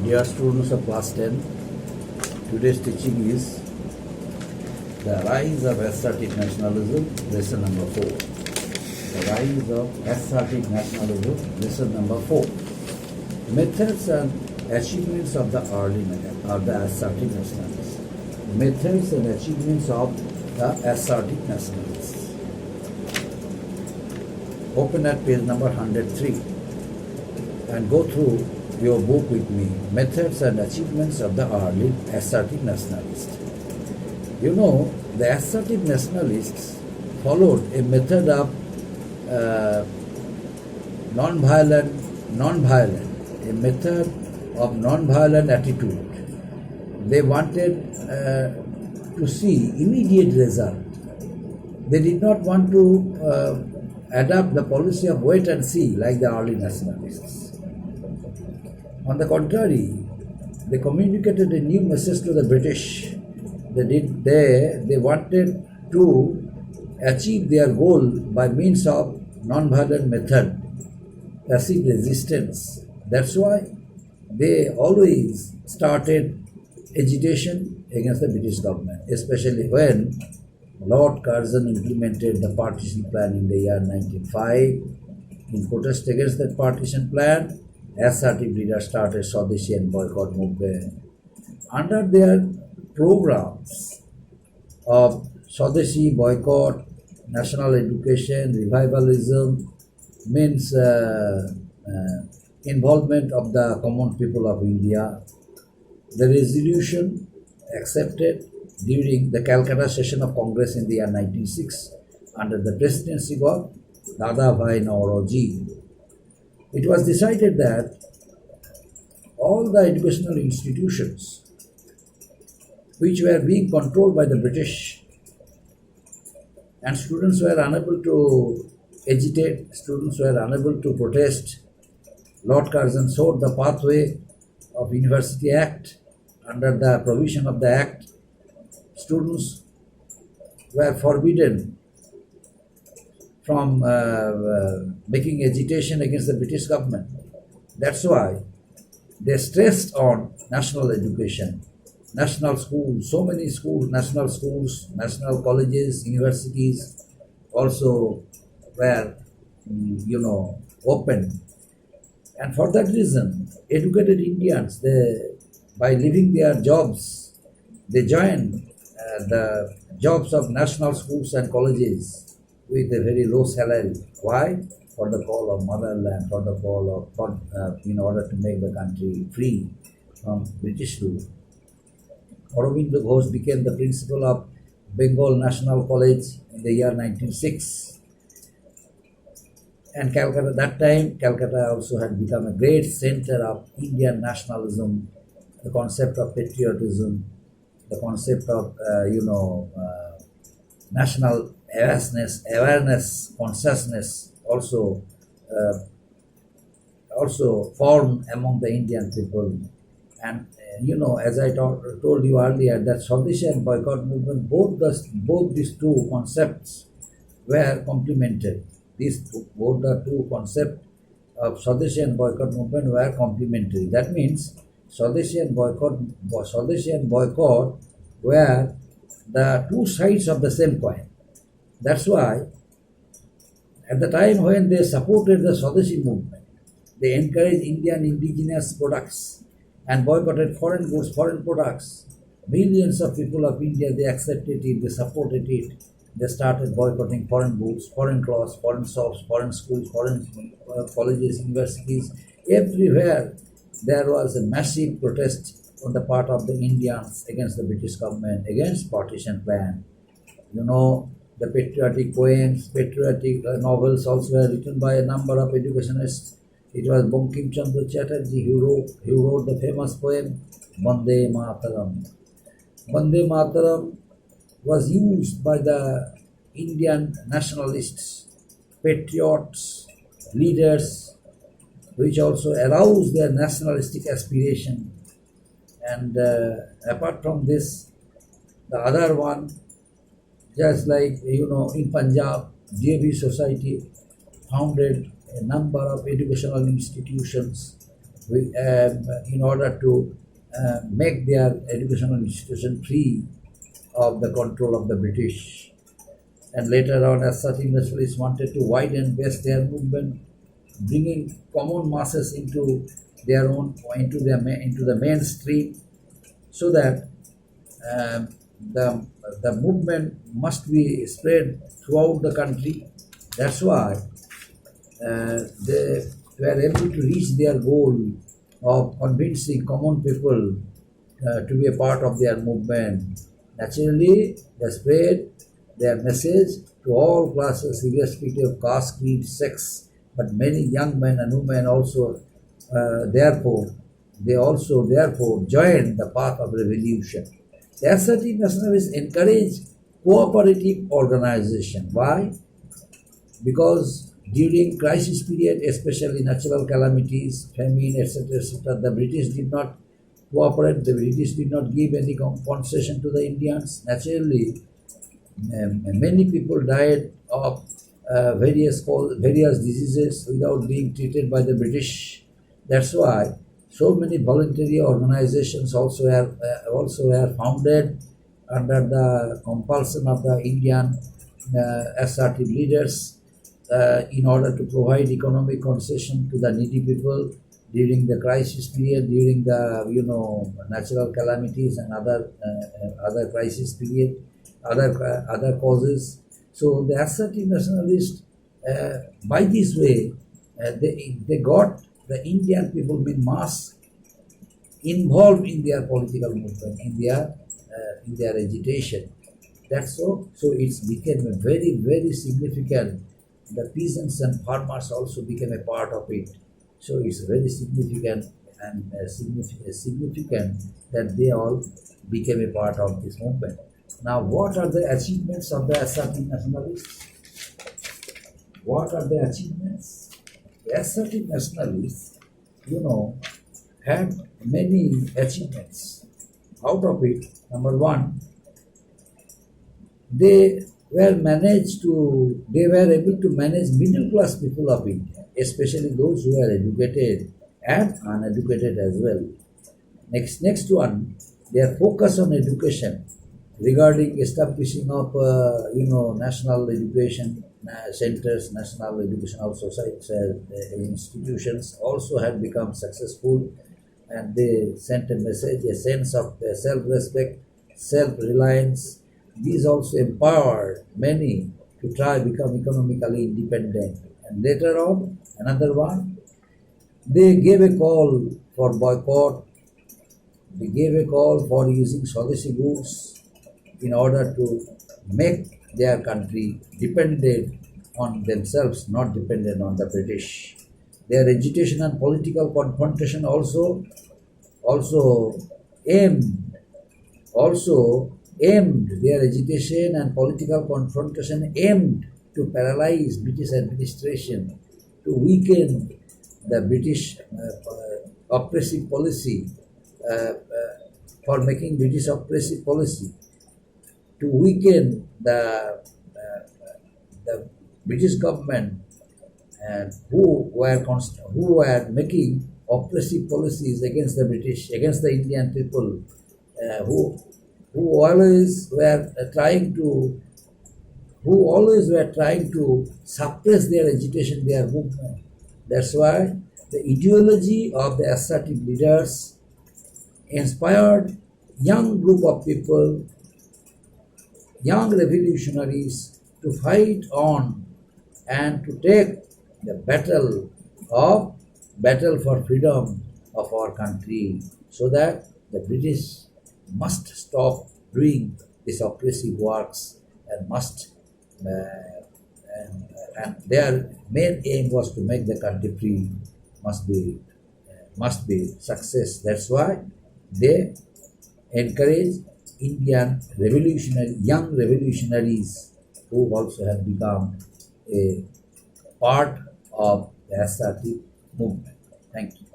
Dear students of class 10, today's teaching is the rise of assertive nationalism, lesson number 4. The rise of assertive nationalism, lesson number 4. Methods and achievements of the assertive nationalists. Methods and achievements of the assertive nationalists. Open at page number 103 and go through your book with me, Methods and Achievements of the Early Assertive Nationalists. You know, the assertive nationalists followed a method of non-violent attitude. They wanted to see immediate result. They did not want to adopt the policy of wait and see like the early nationalists. On the contrary, they communicated a new message to the British. They wanted to achieve their goal by means of non-violent method, passive resistance. That's why they always started agitation against the British government, especially when Lord Curzon implemented the partition plan in the year 1905. In protest against that partition plan, assertive leaders started Swadeshi and boycott movement. Under their programs of Swadeshi, boycott, national education, revivalism, means involvement of the common people of India, the resolution accepted during the Calcutta session of Congress in the year 1906 under the presidency of Dadabhai Naoroji. It was decided that all the educational institutions which were being controlled by the British and students were unable to agitate, students were unable to protest, Lord Curzon showed the pathway of University Act. Under the provision of the Act, students were forbidden from making agitation against the British government. That's why they stressed on national education, national schools, so many schools, national colleges, universities also were, open. And for that reason, educated Indians, by leaving their jobs, they joined the jobs of national schools and colleges with a very low salary. Why? For the call of motherland, for the call of, in order to make the country free from British rule. Aurobindo Ghosh became the principal of Bengal National College in the year 1906. And Calcutta, that time, Calcutta also had become a great center of Indian nationalism, the concept of patriotism, the concept of, national awareness, consciousness also formed among the Indian people. And as I told you earlier, that Swadeshi and boycott movement, both these two concepts were complemented. Both the two concepts of Swadeshi and boycott movement were complementary. That means Swadeshi and boycott were the two sides of the same coin. That's why at the time when they supported the Swadeshi movement, they encouraged Indian indigenous products and boycotted foreign goods, foreign products. Millions of people of India, they accepted it, they supported it. They started boycotting foreign goods, foreign clothes, foreign shops, foreign schools, foreign colleges, universities. Everywhere there was a massive protest on the part of the Indians against the British government, against partition plan. The patriotic poems, patriotic novels also were written by a number of educationists. It was Bankim Chandra Chatterjee who wrote the famous poem Vande Mataram. Vande Mataram was used by the Indian nationalists, patriots, leaders, which also aroused their nationalistic aspiration. And apart from this, the other one, just like, in Punjab, DAV Society founded a number of educational institutions in order to make their educational institution free of the control of the British. And later on, as such industrialists wanted to widen and base their movement, bringing common masses into their own into the mainstream, so that um, the movement must be spread throughout the country. That's why they were able to reach their goal of convincing common people to be a part of their movement. Naturally, they spread their message to all classes, irrespective of caste, creed, sex. But many young men and women also, therefore joined the path of revolution. The assertive nationalists encourage cooperative organization. Why? Because during crisis period, especially natural calamities, famine, etc., the British did not cooperate. The British did not give any compensation to the Indians. Naturally, many people died of various diseases without being treated by the British. That's why so many voluntary organizations also were founded under the compulsion of the Indian assertive leaders in order to provide economic concession to the needy people during the crisis period, during the natural calamities and other crisis period, other causes. So the assertive nationalists, by this way, they got the Indian people in mass involved in their political movement, in their agitation. That's so. So it became a very, very significant. The peasants and farmers also became a part of it. So it's very significant and significant that they all became a part of this movement. Now, what are the achievements of the assertive nationalists? What are the achievements? The assertive nationalists, had many achievements. Out of it, number one, they were able to manage middle class people of India, especially those who are educated and uneducated as well. Next one, their focus on education regarding establishing of national education centers, national education institutions also had become successful, and they sent a message, a sense of self-respect, self-reliance. These also empowered many to try become economically independent. And later on, another one, they gave a call for boycott. They gave a call for using Swadeshi goods in order to make their country dependent on themselves, not dependent on the British. Their agitation and political confrontation also aimed their agitation and political confrontation aimed to paralyze British administration, to weaken the British oppressive policy, for making British oppressive policy, to weaken the British government, and who were making oppressive policies against the British, against the Indian people, who always were trying to suppress their agitation, their movement. That's why the ideology of the assertive leaders inspired young group of people, young revolutionaries, to fight on and to take the battle for freedom of our country, so that the British must stop doing these oppressive works and and their main aim was to make the country free, must be success. That's why they encourage young revolutionaries who also have become a part of the assertive movement. Thank you.